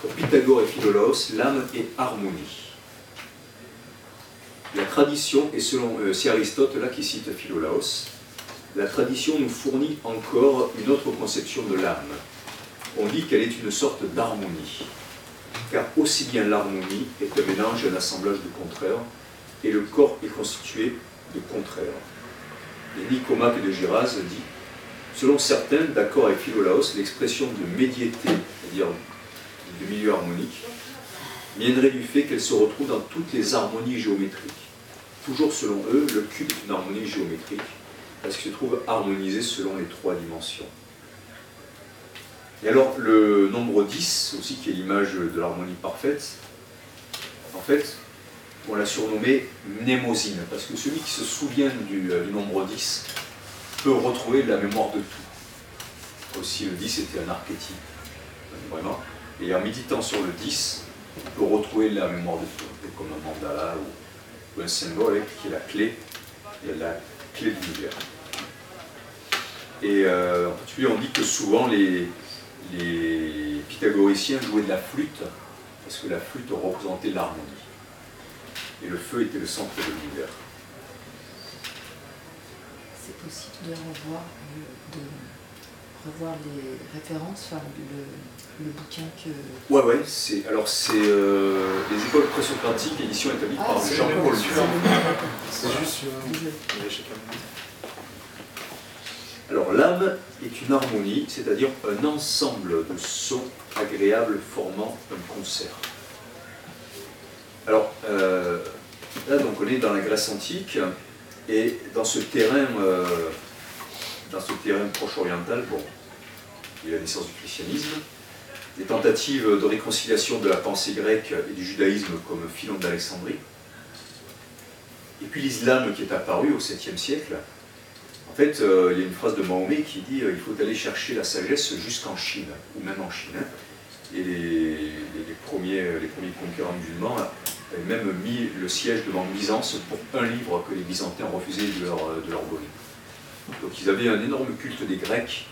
Pour Pythagore et Philolaos, l'âme est harmonie. La tradition, et selon c'est Aristote là qui cite Philolaos, la tradition nous fournit encore une autre conception de l'âme. On dit qu'elle est une sorte d'harmonie, car aussi bien l'harmonie est un mélange, un assemblage de contraires, et le corps est constitué de contraires. Et Nicomaque de Géras dit, selon certains, d'accord avec Philolaos, l'expression de médiété, c'est-à-dire du milieu harmonique, viendrait du fait qu'elle se retrouve dans toutes les harmonies géométriques. Toujours selon eux, le cube est une harmonie géométrique, parce qu'il se trouve harmonisé selon les 3 dimensions. Et alors, le nombre 10, aussi, qui est l'image de l'harmonie parfaite, en fait, on l'a surnommé mnémosine, parce que celui qui se souvient du nombre 10 peut retrouver la mémoire de tout. Aussi, le 10 était un archétype, vraiment. Et en méditant sur le 10, on peut retrouver la mémoire de tout, comme un mandala ou un symbole qui est la clé de l'univers. Et en particulier, on dit que souvent les pythagoriciens jouaient de la flûte, parce que la flûte représentait l'harmonie. Et le feu était le centre de l'univers. C'est possible de revoir les références, enfin, le bouquin que... Ouais, c'est les écoles présocratiques, édition établie par Jean-Paul Duran. C'est juste Alors, l'âme est une harmonie, c'est-à-dire un ensemble de sons agréables formant un concert. Alors, là, donc, on est dans la Grèce antique, et dans ce terrain proche oriental, bon, il y a la naissance du christianisme, des tentatives de réconciliation de la pensée grecque et du judaïsme comme Philon d'Alexandrie, et puis l'islam qui est apparu au 7e siècle. En fait, il y a une phrase de Mahomet qui dit il faut aller chercher la sagesse jusqu'en Chine, ou même en Chine. Et les premiers conquérants musulmans avaient même mis le siège devant Byzance pour un livre que les Byzantins refusaient de leur donner. Donc ils avaient un énorme culte des Grecs,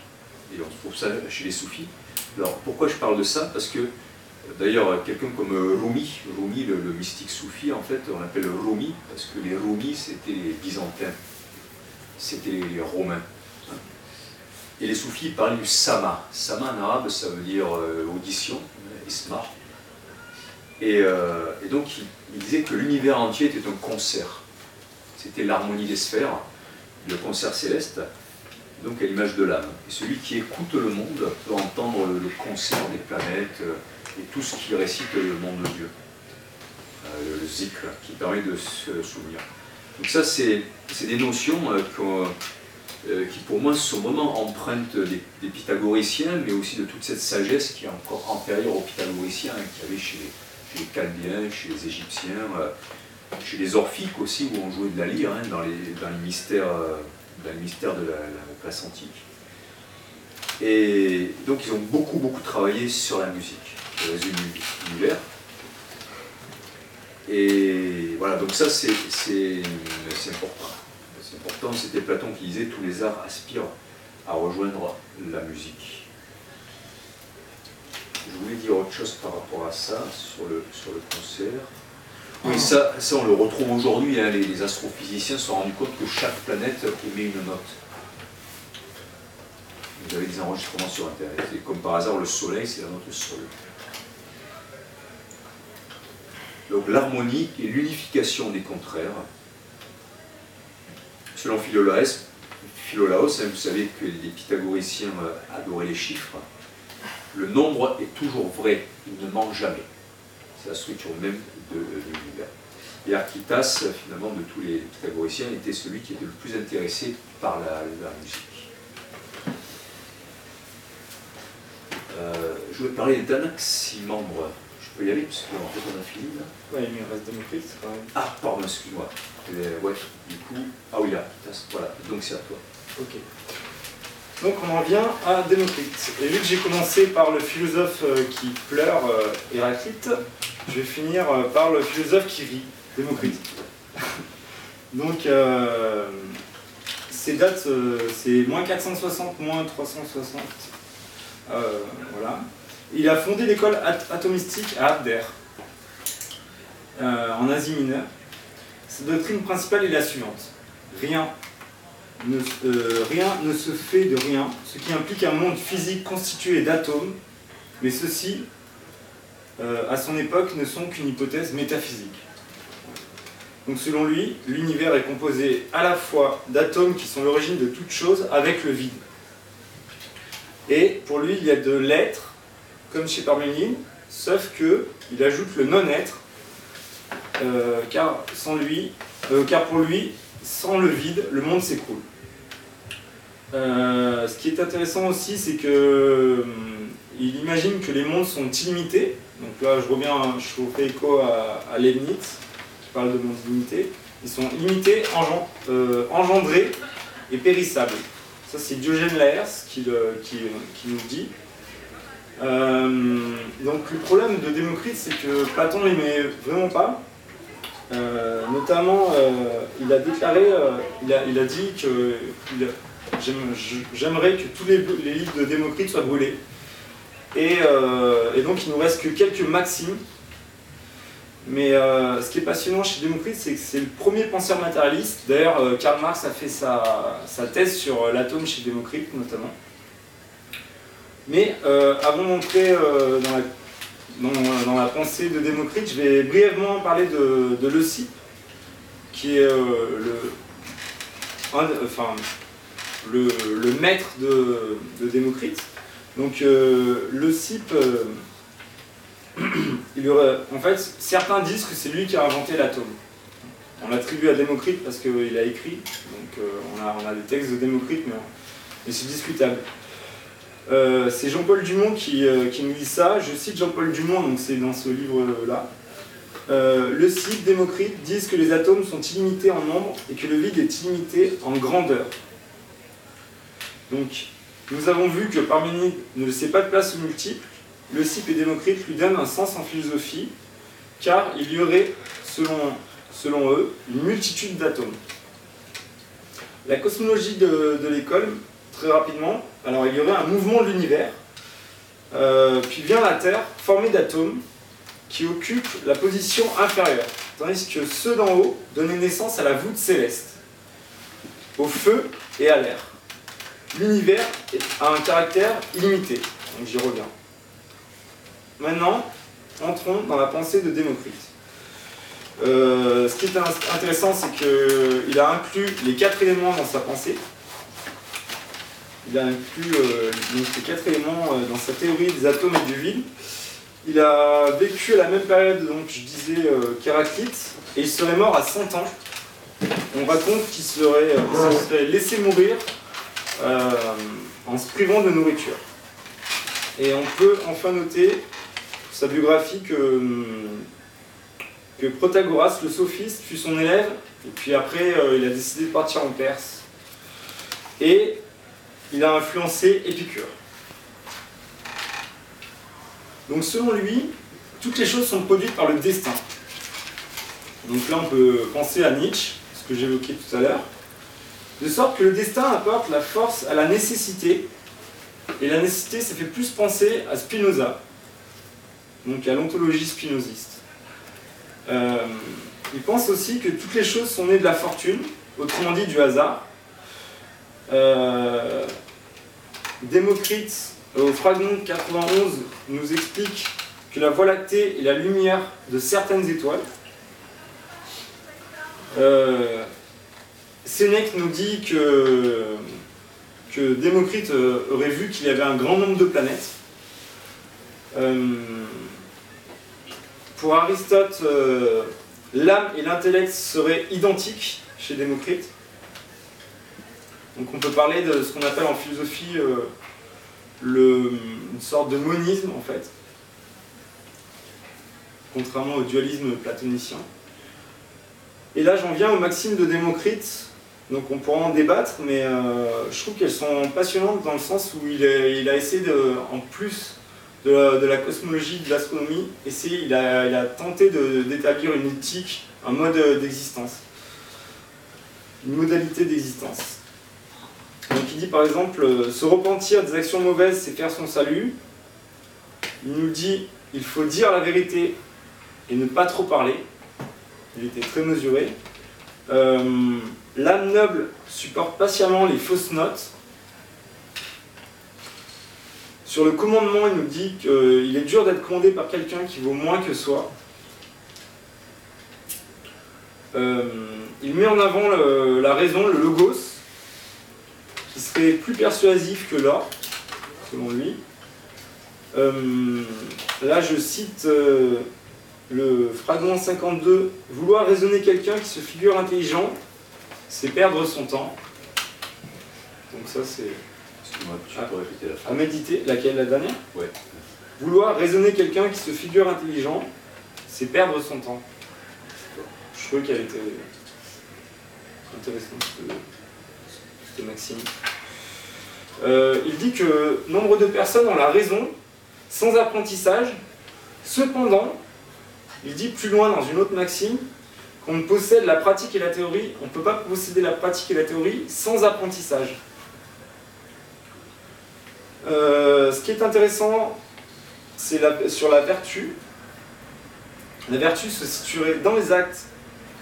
et on trouve ça chez les soufis. Alors pourquoi je parle de ça? Parce que d'ailleurs quelqu'un comme Rumi, le mystique soufi, en fait on l'appelle Rumi, parce que les Rumi c'était les Byzantins, c'était les Romains. Et les soufis parlaient du sama. Sama en arabe ça veut dire audition, isma. Et donc il disait que l'univers entier était un concert. C'était l'harmonie des sphères, le concert céleste, donc à l'image de l'âme. Et celui qui écoute le monde peut entendre le concert des planètes et tout ce qui récite le nom de Dieu. Le zikr, qui permet de se souvenir. Donc ça, c'est des notions qui pour moi sont vraiment empreintes des pythagoriciens, mais aussi de toute cette sagesse qui est encore antérieure aux pythagoriciens, qu'il y avait chez les Chaldéens, chez les Égyptiens, chez les Orphiques aussi, où on jouait de la lyre, dans les mystères de la Grèce antique. Et donc ils ont beaucoup travaillé sur la musique, sur les univers. Et voilà, donc ça c'est important. C'est important, c'était Platon qui disait tous les arts aspirent à rejoindre la musique. Je voulais dire autre chose par rapport à ça, sur le concert. Oui, ça on le retrouve aujourd'hui, hein, les astrophysiciens se sont rendus compte que chaque planète émet une note. Vous avez des enregistrements sur Internet, et comme par hasard, le Soleil, c'est la note Sol. Donc l'harmonie et l'unification des contraires. Selon Philolaos, vous savez que les pythagoriciens adoraient les chiffres, le nombre est toujours vrai, il ne manque jamais. C'est la structure même de l'univers. Et Archytas, finalement, de tous les pythagoriciens, était celui qui était le plus intéressé par la musique. Je vais parler d'Anaximandre. Je peux y aller, parce qu'en fait on a fini là. Oui, mais il reste Démocrite quand même. Ah, pardon, excuse-moi. Ouais, du coup. Ah oui, là, voilà, donc c'est à toi. Ok. Donc on en vient à Démocrite. Et vu que j'ai commencé par le philosophe qui pleure, Héraclite, je vais finir par le philosophe qui rit, Démocrite. Donc ces dates, c'est moins 460, moins 360. Voilà. Il a fondé l'école atomistique à Abder, en Asie mineure. Sa doctrine principale est la suivante. Rien ne se fait de rien, ce qui implique un monde physique constitué d'atomes, mais ceux-ci, à son époque, ne sont qu'une hypothèse métaphysique. Donc selon lui, l'univers est composé à la fois d'atomes qui sont l'origine de toute chose avec le vide. Et pour lui, il y a de l'être, comme chez Parménide, sauf qu'il ajoute le non-être, car pour lui, sans le vide, le monde s'écroule. Ce qui est intéressant aussi, c'est que il imagine que les mondes sont illimités. Donc là, je fais écho à Leibniz, qui parle de mondes limités. Ils sont limités, engendrés et périssables. Ça, c'est Diogène Laërce qui nous dit. Donc le problème de Démocrite, c'est que Platon l'aimait vraiment pas. Notamment, il a déclaré, il a dit que j'aimerais que tous les livres de Démocrite soient brûlés. Et donc il nous reste que quelques maximes. Mais ce qui est passionnant chez Démocrite, c'est que c'est le premier penseur matérialiste. D'ailleurs, Karl Marx a fait sa thèse sur l'atome chez Démocrite, notamment. Mais avant d'entrer dans la pensée de Démocrite, je vais brièvement parler de Leucippe, qui est le maître de Démocrite. Donc Leucippe, en fait, certains disent que c'est lui qui a inventé l'atome. On l'attribue à Démocrite parce qu'il a écrit, donc on a des textes de Démocrite, mais c'est discutable. C'est Jean-Paul Dumont qui nous dit ça. Je cite Jean-Paul Dumont, donc c'est dans ce livre-là. Leucippe, Démocrite disent que les atomes sont illimités en nombre et que le vide est illimité en grandeur. Donc, nous avons vu que Parménide ne laissait pas de place aux multiples. Leucippe et Démocrite lui donnent un sens en philosophie, car il y aurait, selon eux, une multitude d'atomes. La cosmologie de l'école, très rapidement, alors il y aurait un mouvement de l'univers, puis vient la Terre, formée d'atomes, qui occupent la position inférieure, tandis que ceux d'en haut donnaient naissance à la voûte céleste, au feu et à l'air. L'univers a un caractère illimité, donc j'y reviens. Maintenant, entrons dans la pensée de Démocrite. Ce qui est intéressant, c'est qu'il a inclus les 4 éléments dans sa pensée. Il a inclus les 4 éléments dans sa théorie des atomes et du vide. Il a vécu à la même période, donc je disais, qu'Héraclite, et il serait mort à 100 ans. On raconte qu'il se serait laissé mourir en se privant de nourriture. Et on peut enfin noter sa biographie que Protagoras, le sophiste, fut son élève, et puis après il a décidé de partir en Perse. Et il a influencé Épicure. Donc selon lui, toutes les choses sont produites par le destin. Donc là on peut penser à Nietzsche, ce que j'évoquais tout à l'heure, de sorte que le destin apporte la force à la nécessité, et la nécessité, ça fait plus penser à Spinoza, donc à l'ontologie spinoziste. Il pense aussi que toutes les choses sont nées de la fortune, autrement dit du hasard. Démocrite, au fragment 91, nous explique que la Voie lactée est la lumière de certaines étoiles. Sénèque nous dit que Démocrite aurait vu qu'il y avait un grand nombre de planètes. Pour Aristote, l'âme et l'intellect seraient identiques chez Démocrite. Donc on peut parler de ce qu'on appelle en philosophie une sorte de monisme en fait, contrairement au dualisme platonicien. Et là j'en viens aux maximes de Démocrite, donc on pourra en débattre, mais je trouve qu'elles sont passionnantes dans le sens où il a essayé, en plus de la cosmologie, de l'astronomie, il a tenté d'établir une éthique, un mode d'existence, une modalité d'existence. Donc il dit par exemple, se repentir des actions mauvaises, c'est faire son salut. il nous dit il faut dire la vérité et ne pas trop parler. Il était très mesuré. L'âme noble supporte patiemment les fausses notes. Sur le commandement, il nous dit qu'il est dur d'être commandé par quelqu'un qui vaut moins que soi. Il met en avant la raison, le logos, qui serait plus persuasif que l'or, selon lui. Là, je cite le fragment 52. « Vouloir raisonner quelqu'un qui se figure intelligent, c'est perdre son temps. » Donc ça, c'est... Excuse-moi, tu peux répéter la phrase. À méditer. Laquelle, la dernière? Ouais. Vouloir raisonner quelqu'un qui se figure intelligent, c'est perdre son temps. Je trouvais qu'elle était intéressante, cette maxime. Il dit que nombre de personnes ont la raison sans apprentissage. Cependant, il dit plus loin dans une autre maxime qu'on ne possède la pratique et la théorie, on ne peut pas posséder la pratique et la théorie sans apprentissage. Ce qui est intéressant, c'est sur la vertu. La vertu se situerait dans les actes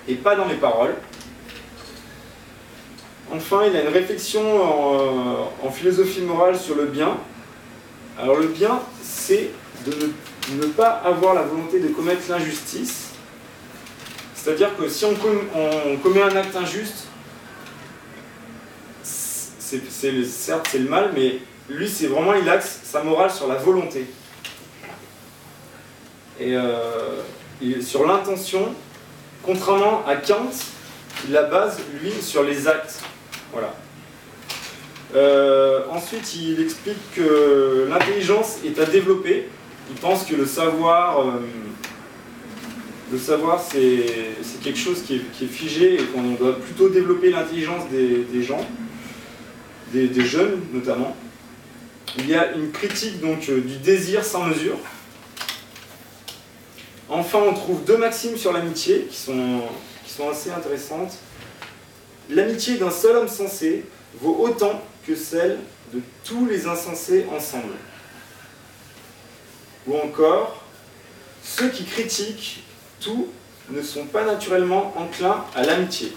et pas dans les paroles. Enfin, il y a une réflexion en philosophie morale sur le bien. Alors le bien, c'est de ne pas avoir la volonté de commettre l'injustice. C'est-à-dire que si on commet un acte injuste, certes c'est le mal, mais lui c'est vraiment, il axe sa morale sur la volonté. Et sur l'intention, contrairement à Kant, il la base, lui, sur les actes. Voilà. Ensuite, il explique que l'intelligence est à développer. Il pense que le savoir c'est quelque chose qui est figé et qu'on doit plutôt développer l'intelligence des gens, des jeunes notamment. Il y a une critique donc du désir sans mesure. Enfin, on trouve deux maximes sur l'amitié qui sont assez intéressantes. L'amitié d'un seul homme sensé vaut autant que celle de tous les insensés ensemble. Ou encore, ceux qui critiquent tout ne sont pas naturellement enclins à l'amitié.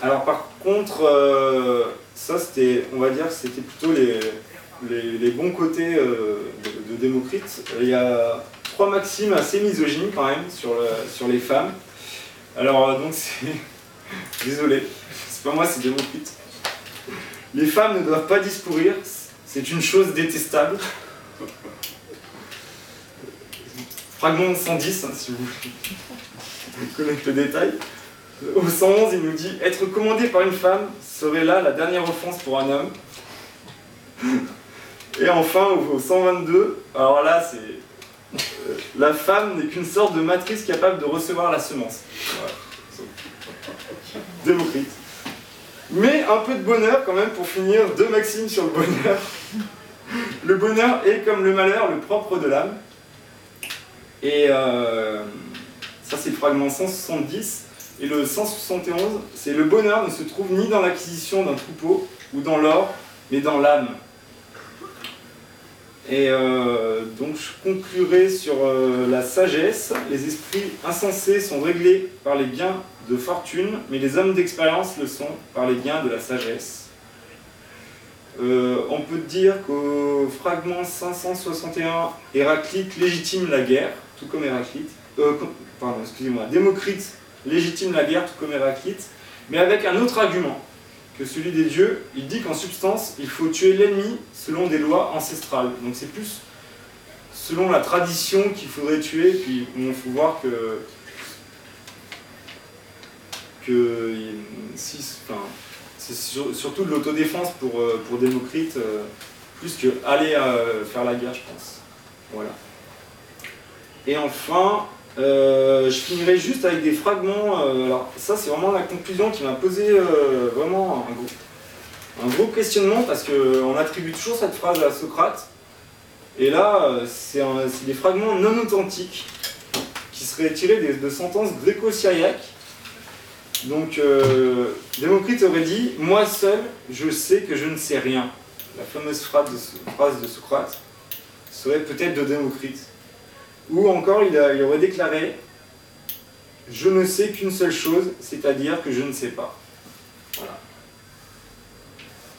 Alors par contre, ça c'était, on va dire, c'était plutôt les bons côtés de Démocrite. Il y a trois maximes assez misogynes quand même sur les femmes. Alors donc c'est... Désolé, c'est pas moi, c'est Démocrite. Les femmes ne doivent pas discourir, c'est une chose détestable. Fragment 110, hein, si vous connaissez le détail. Au 111, il nous dit « Être commandé par une femme serait là la dernière offense pour un homme. » Et enfin, au 122, alors là, c'est la femme n'est qu'une sorte de matrice capable de recevoir la semence. Voilà. Démocrite. Mais un peu de bonheur quand même pour finir, deux maximes sur le bonheur. Le bonheur est comme le malheur, le propre de l'âme. Et ça c'est le fragment 170. Et le 171, c'est le bonheur ne se trouve ni dans l'acquisition d'un troupeau ou dans l'or, mais dans l'âme. Et donc je conclurai sur la sagesse. Les esprits insensés sont réglés par les gains de fortune, mais les hommes d'expérience le sont par les gains de la sagesse. On peut dire qu'au fragment 561, Héraclite légitime la guerre, tout comme Héraclite. Pardon, excusez-moi, Démocrite légitime la guerre, tout comme Héraclite, mais avec un autre argument que celui des dieux. Il dit qu'en substance, il faut tuer l'ennemi selon des lois ancestrales. Donc c'est plus selon la tradition qu'il faudrait tuer, puis il faut voir c'est surtout de l'autodéfense pour Démocrite, plus que aller faire la guerre, je pense. Voilà. Et enfin, je finirai juste avec des fragments. Alors ça, c'est vraiment la conclusion qui m'a posé vraiment un gros questionnement, parce qu'on attribue toujours cette phrase à Socrate. Et là, c'est des fragments non authentiques qui seraient tirés de sentences gréco-syriaques. Donc, Démocrite aurait dit « Moi seul, je sais que je ne sais rien ». la fameuse phrase de Socrate serait peut-être de Démocrite. Ou encore, il aurait déclaré « Je ne sais qu'une seule chose, c'est-à-dire que je ne sais pas ». Voilà.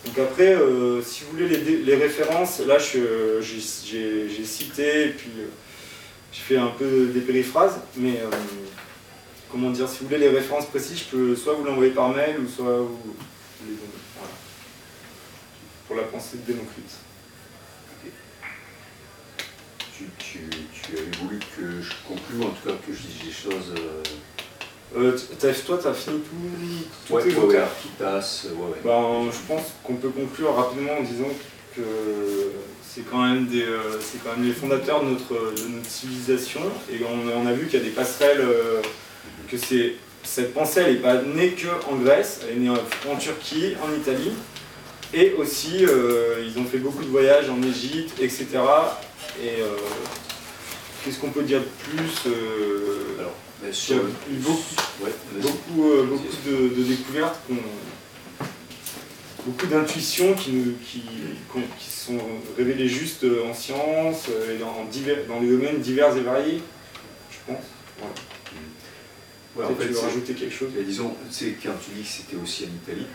Donc après, si vous voulez les références, là j'ai cité, et puis j'ai fait un peu des périphrases, mais comment dire, si vous voulez les références précises, je peux soit vous l'envoyer par mail, ou soit vous les donner. Voilà. Pour la pensée de Démocrite. Tu avais voulu que je conclue, en tout cas que je dise des choses. Toi, tu as fini tous tes Ouais, auteurs. ouais. Ben, je pense qu'on peut conclure rapidement en disant que c'est quand même les fondateurs de notre civilisation, et on a vu qu'il y a des passerelles, que cette pensée elle n'est pas née qu'en Grèce, elle est née en Turquie, en Italie, et aussi ils ont fait beaucoup de voyages en Égypte, etc. Et qu'est-ce qu'on peut dire de plus Alors, il y a eu beaucoup de découvertes, beaucoup d'intuitions qui sont révélées juste en sciences et dans les domaines divers et variés, je pense. Voilà. Ouais, en fait, tu veux rajouter quelque chose? Disons, quand tu dis que c'était aussi en Italie,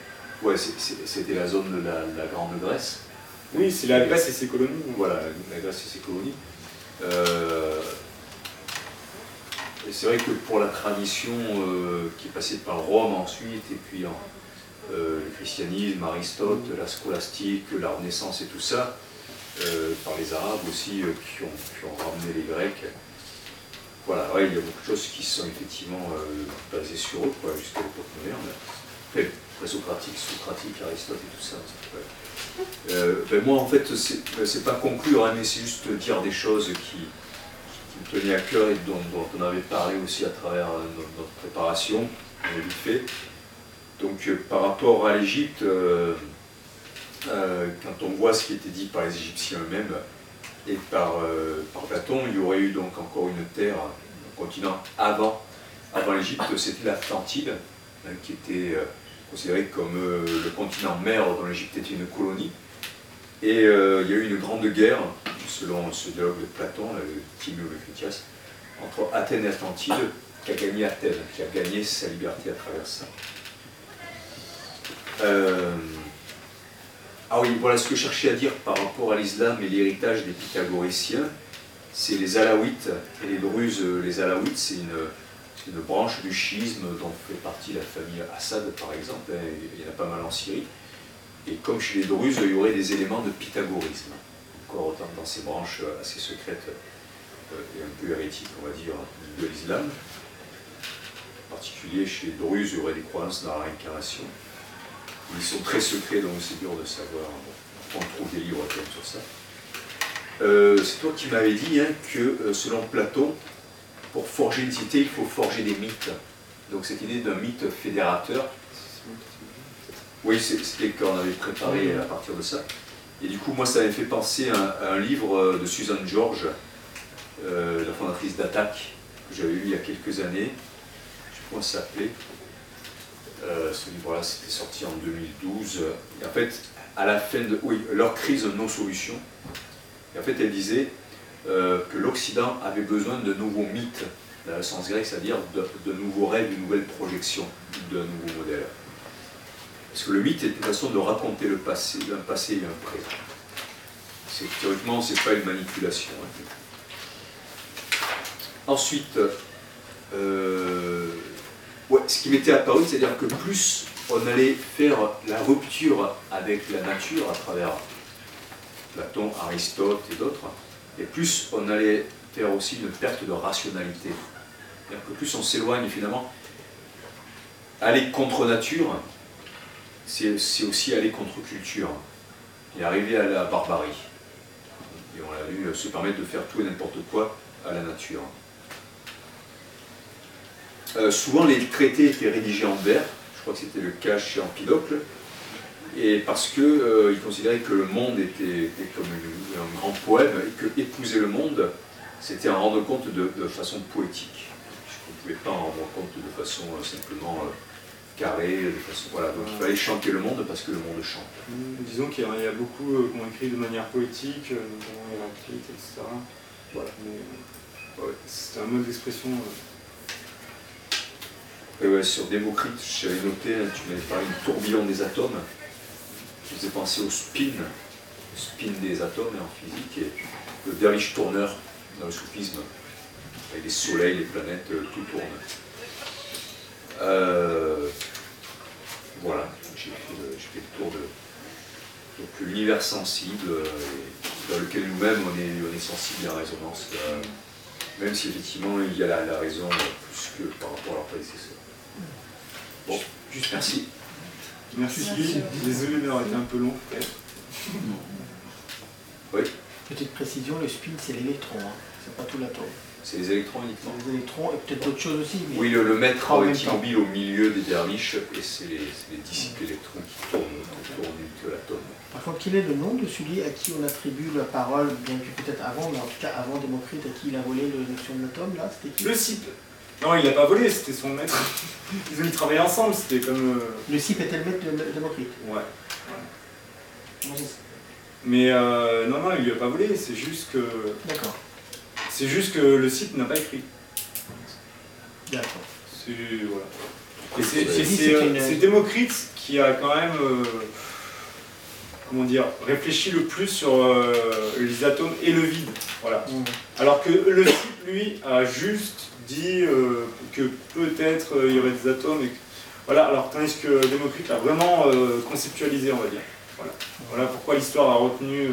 ouais, c'était la zone de la Grande Grèce. Oui, c'est la Grèce et ses colonies. Voilà, la Grèce et ses colonies. Et c'est vrai que pour la tradition qui est passée par Rome ensuite, et puis le christianisme, Aristote, la scolastique, la Renaissance et tout ça, par les Arabes aussi qui ont ramené les Grecs. Voilà, ouais, il y a beaucoup de choses qui sont effectivement basées sur eux, jusqu'à l'époque moderne. Après, présocratique, socratique, Aristote et tout ça. Ouais. Moi, en fait, c'est pas conclure, mais c'est juste dire des choses qui me tenaient à cœur et dont on avait parlé aussi à travers notre préparation, vite fait. Donc, par rapport à l'Égypte, quand on voit ce qui était dit par les Égyptiens eux-mêmes et par Platon, il y aurait eu donc encore une terre, un continent avant l'Égypte, c'était l'Atlantide, qui était considéré comme le continent mère dont l'Égypte était une colonie. Et il y a eu une grande guerre, selon ce dialogue de Platon, le Timéo et Critias, entre Athènes et Atlantide, qui a gagné Athènes, qui a gagné sa liberté à travers ça. Ah oui, voilà ce que je cherchais à dire par rapport à l'islam et l'héritage des pythagoriciens, c'est les Alaouites et les Druzes. Les Alaouites, c'est une branche du chiisme dont fait partie la famille Assad, par exemple, il y en a pas mal en Syrie. Et comme chez les Druzes, il y aurait des éléments de pythagorisme, encore autant dans ces branches assez secrètes et un peu hérétiques, on va dire, de l'islam. En particulier, chez les Druzes, il y aurait des croyances dans la réincarnation. Ils sont très secrets, donc c'est dur de savoir. On trouve des livres comme sur ça. C'est toi qui m'avais dit que, selon Platon, pour forger une cité, il faut forger des mythes. Donc cette idée d'un mythe fédérateur, oui, c'était qu'on avait préparé à partir de ça. Et du coup, moi, ça m'avait fait penser à un livre de Susan George, la fondatrice d'Attaque, que j'avais lu il y a quelques années. Je sais pas comment ça s'appelait. Ce livre-là, c'était sorti en 2012. Et en fait, à la fin de... Oui, leur crise, nos solutions. Et en fait, elle disait que l'Occident avait besoin de nouveaux mythes, dans le sens grec, c'est-à-dire de nouveaux rêves, de nouvelles projections, d'un nouveau modèle. Parce que le mythe est une façon de raconter le passé, un passé et un présent. Théoriquement, ce n'est pas une manipulation. Ensuite, ce qui m'était apparu, c'est-à-dire que plus on allait faire la rupture avec la nature à travers Platon, Aristote et d'autres, et plus on allait faire aussi une perte de rationalité. C'est-à-dire que plus on s'éloigne finalement, aller contre nature, c'est aussi aller contre culture et arriver à la barbarie. Et on l'a vu se permettre de faire tout et n'importe quoi à la nature. Souvent les traités étaient rédigés en vers, je crois que c'était le cas chez Empédocle, et parce qu'ils considéraient que le monde était comme un grand poème, et que épouser le monde, c'était en rendre compte de façon poétique. On ne pouvait pas en rendre compte de façon simplement carré, de façon, voilà. Donc il fallait chanter le monde parce que le monde chante. Disons qu'il y a beaucoup qui ont écrit de manière poétique, notamment Héraclite, etc. Voilà. Mais c'est un mode d'expression. Et ouais, sur Démocrite, j'avais noté, tu m'avais parlé du tourbillon des atomes, qui faisait penser au spin des atomes en physique, et le derviche tourneur dans le soufisme, avec les soleils, les planètes, tout tourne. Voilà, j'ai fait le tour de l'univers sensible, dans lequel nous-mêmes on est sensible en résonance, même si effectivement il y a la raison plus que par rapport à leurs prédécesseurs. Bon, juste merci. Merci. Désolé d'avoir été un peu long, peut-être. Oui. Petite précision, le spin c'est l'électron, hein. C'est pas tout l'atome. C'est les électrons uniquement. Les électrons et peut-être d'autres choses aussi. Mais oui, le maître en même est immobile au milieu des derviches et c'est les disciples électrons qui tournent que l'atome. Par contre, quel est le nom de celui à qui on attribue la parole, bien que peut-être avant, mais en tout cas avant Démocrite, à qui il a volé la notion de l'atome, là, c'était qui? Le Cyp. Non, il n'a pas volé, c'était son maître. Ils ont travaillé ensemble, c'était comme... Le Cyp était le maître de Démocrite. Ouais. Oui. Mais non, il lui a pas volé, c'est juste que... D'accord. C'est juste que le Cyp n'a pas écrit. D'accord. Voilà. Et c'est Démocrite qui a quand même... comment dire, réfléchi le plus sur les atomes et le vide. Voilà. Alors que le Cyp, lui, a juste dit que peut-être il y aurait des atomes. Voilà, alors tandis que Démocrite a vraiment conceptualisé, on va dire. Voilà pourquoi l'histoire a retenu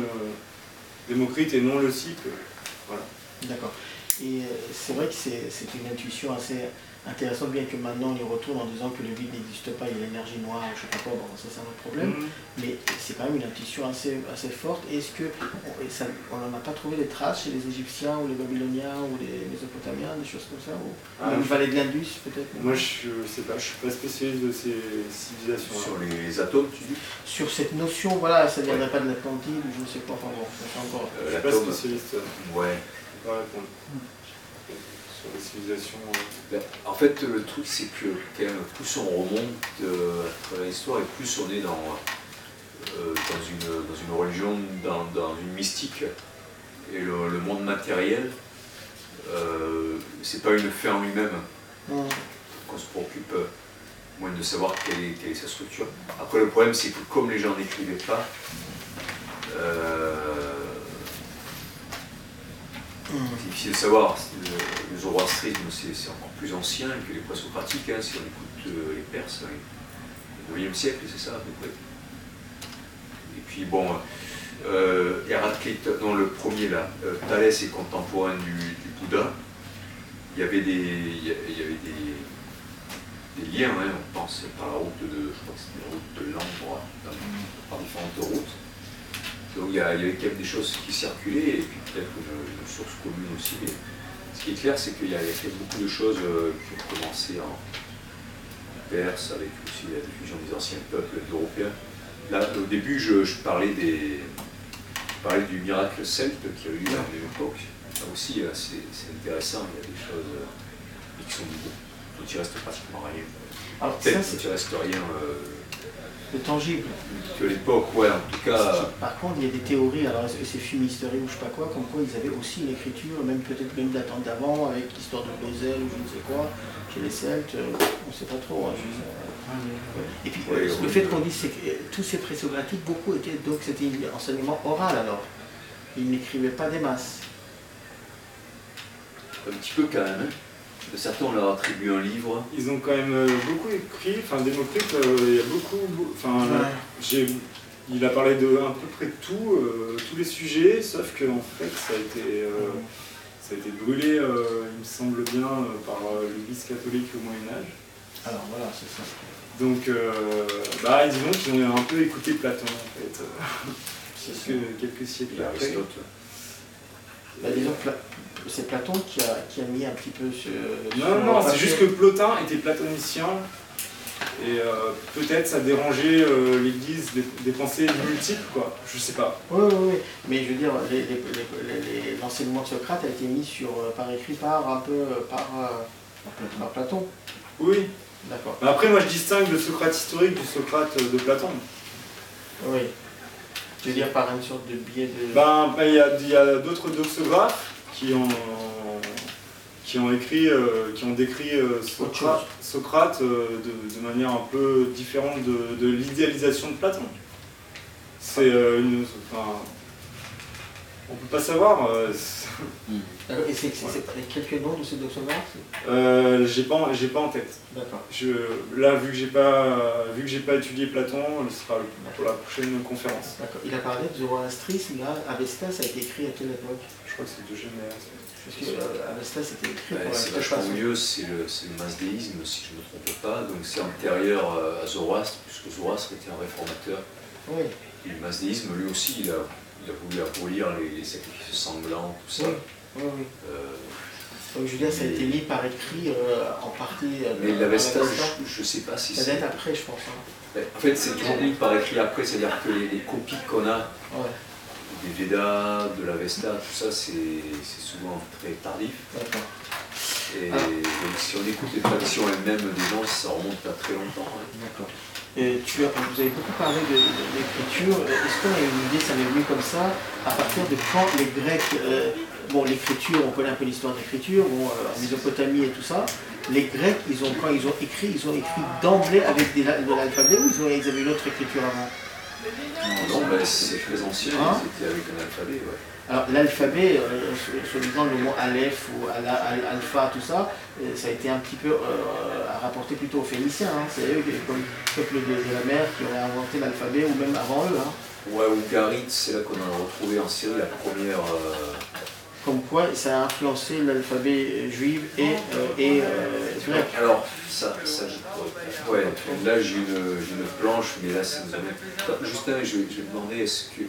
Démocrite et non le Cyp. Voilà. D'accord. Et c'est vrai que c'est une intuition assez intéressante, bien que maintenant on y retourne en disant que le vide n'existe pas, il y a l'énergie noire, je ne sais pas quoi, bon, ça c'est un autre problème, mais c'est quand même une intuition assez forte. Est-ce qu'on n'en a pas trouvé des traces chez les Égyptiens ou les Babyloniens ou les Mésopotamiens, des choses comme ça, ou même Vallée de l'Indus peut-être? Moi je sais pas, je suis pas spécialiste de ces civilisations. Sur les atomes, tu dis? Sur cette notion, voilà, ça ne viendrait pas de l'Atlantide, ou je ne sais pas, enfin bon, c'est encore... je suis pas spécialiste. Ouais. Pas répondre. Sur les civilisations. En fait, le truc, c'est que quand même, plus on remonte à travers l'histoire et plus on est dans une religion, dans une mystique. Et le monde matériel, c'est pas une fin en lui-même. Qu'on se préoccupe moins de savoir quelle est sa structure. Après, le problème, c'est que comme les gens n'écrivaient pas, c'est difficile de savoir. Le zoroastrisme, c'est encore plus ancien que les présocratiques, hein, si on écoute les Perses, au IXe siècle, c'est ça à peu près. Et puis bon, Héraclite, non, le premier là, Thalès est contemporain du Bouddha. Il y avait des liens, hein, on pense par la route je crois que c'était la route de l'Ambre, par différentes routes. Donc il y avait quand même des choses qui circulaient, et puis peut-être une source commune aussi. Mais ce qui est clair, c'est qu'il y a quand même beaucoup de choses qui ont commencé en Perse, avec aussi la diffusion des anciens peuples européens. Là, au début, je parlais du miracle celte qui a eu lieu à une époque. Là aussi, c'est intéressant, il y a des choses qui sont dont il reste pratiquement rien. Alors, peut-être qu'il ne reste rien. de tangible. Que l'époque, ouais, en tout cas. Par contre, il y a des théories, alors est-ce que c'est fumisterie ou je sais pas quoi, comme quoi ils avaient aussi une écriture, même peut-être même datant d'avant, avec l'histoire de Bézel ou je ne sais quoi, chez les Celtes, on ne sait pas trop. Hein, et puis le fait qu'on dise que tous ces présocratiques, beaucoup étaient, donc c'était un enseignement oral alors. Ils n'écrivaient pas des masses. Un petit peu quand même. Certains, on leur attribue un livre. Ils ont quand même beaucoup écrit, enfin Démocrite, il y a beaucoup, enfin, il a parlé de à peu près tous les sujets, sauf que en fait ça a été brûlé, il me semble bien, par l'Église catholique au Moyen-Âge. Alors voilà, c'est ça. Donc, disons qu'ils ont un peu écouté Platon en fait, quelques siècles après. Aristote. Disons que c'est Platon qui a mis un petit peu sur... Non, c'est juste que Plotin était platonicien et peut-être ça dérangeait l'Église des pensées multiples, quoi. Je sais pas. Oui, mais je veux dire, l'enseignement de Socrate a été mis par écrit par Platon. Oui, D'accord. Mais après, moi, je distingue le Socrate historique du Socrate de Platon. Oui. Tu veux dire par une sorte de biais de... Il y a d'autres doxographes qui ont décrit Socrate de manière un peu différente de l'idéalisation de Platon. C'est on peut pas savoir. Et c'est quelques noms de ces doxographes? J'ai pas en tête. D'accord. Là, vu que j'ai pas étudié Platon, ce sera pour la prochaine conférence. D'accord. Il a parlé de zoroastrisme, là, Avesta, ça a été écrit à quelle époque? Je crois que c'est Eugène. Parce que Avesta, c'était écrit pour la C'est vachement mieux, c'est le masdéisme, si je ne me trompe pas, donc c'est antérieur à Zoroastre, puisque Zoroastre était un réformateur. Oui. Et le masdéisme, lui aussi, il a voulu abolir les sacrifices sanglants, tout ça. Oui. Donc je veux dire, ça a été mis par écrit en partie. Mais l'Avesta, je ne sais pas si c'est. Ça doit être après, je pense. Hein. En fait, c'est toujours mis par écrit après, c'est-à-dire que les copies qu'on a des Védas, de l'Avesta, tout ça, c'est souvent très tardif. D'accord. Et donc, si on écoute les traditions elles-mêmes des gens, ça remonte à très longtemps. Hein. D'accord. Vous avez beaucoup parlé de l'écriture. Est-ce qu'on a une idée, ça m'est venu comme ça, à partir de quand les Grecs, l'écriture, on connaît un peu l'histoire de l'écriture, en Mésopotamie et tout ça, les Grecs, quand ils ont écrit d'emblée avec de l'alphabet ou ils avaient une autre écriture avant? Non, c'est très ancien, c'était avec un alphabet. Ouais. Alors l'alphabet, soi-disant le mot Aleph ou Alpha, tout ça, ça a été un petit peu rapporté plutôt aux Phéniciens. Hein. C'est eux, comme peuple de la mer, qui auraient inventé l'alphabet, ou même avant eux. Hein. Ouais, Ougarit, c'est là qu'on a retrouvé en Syrie la première... Comme quoi, ça a influencé l'alphabet juif et grec. Alors, ça ouais, là j'ai une planche, mais là, Justin, je vais demander, est-ce que